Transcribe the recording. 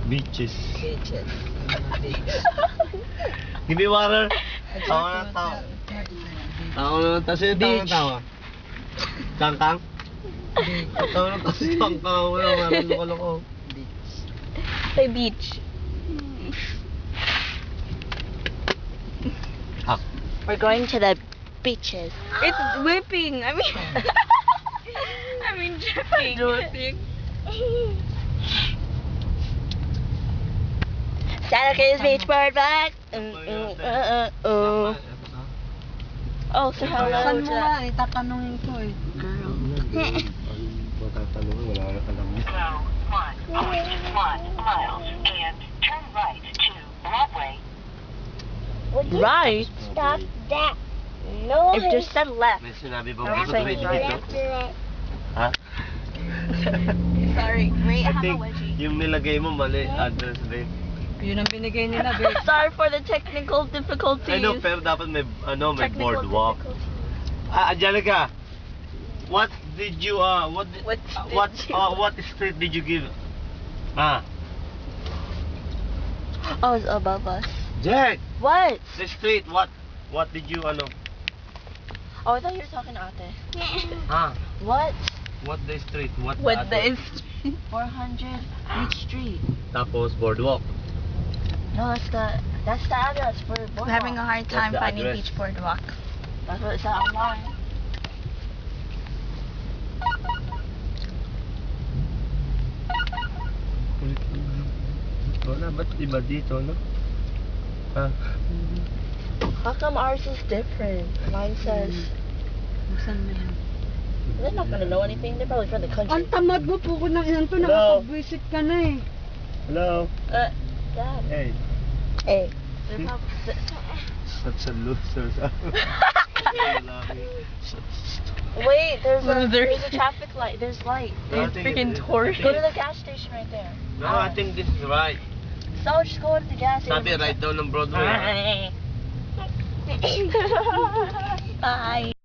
Beaches. Beaches. Give me water. Tawa na tawa. Tawa na kasi tawa na tawa. Kangkang? Tawa na kasi kangkang. Wala maraming loko-loko. Say beach. Ah. We're going to the beaches. It's whipping. I mean, dripping. Dripping. Santa Cruz Beach Boardwalk. Oh, so hello Saan to mo nga eh? Tatanungin ko eh. girl. Matatanong, wala ka alam. Go 1.1 miles and turn right to Broadway. Right? Stop that. No. It just said left. May sinabi bang I'm gusto saying dito? right. Ha? Sorry, great. I think yung nilagay mo mali address din. Yun ang binigay nila, babe. Sorry for the technical difficulties. I know, pero dapat may, may Technical boardwalk. difficulties. Angelica, what did you, what street did you give? Oh, it's above us. Jack! What? The street, what did you, Oh, I thought you were talking to Ate. What? What the street, what What address? the 400 Beach Street. Tapos boardwalk. No, that's the address for boardwalk. We're having a hard time What's the finding address? beach boardwalk. That's what it said online. Wala, ba't iba dito, no? How come ours is different? Mine says Saan na yan? they're not gonna know anything. They're probably from the country. Ang tamad mo po ko ng yan to. Hello? Nakapag-visit ka na eh. Hello? Dad. Hey. Hey. They're probably, Such a loser. wait, there's a traffic light. There's light. I There's think freaking it- Taurus. Go to the gas station right there. No, I think this is right. So just go to the gas station. Sabi right down ng Broadway. Bye. Bye.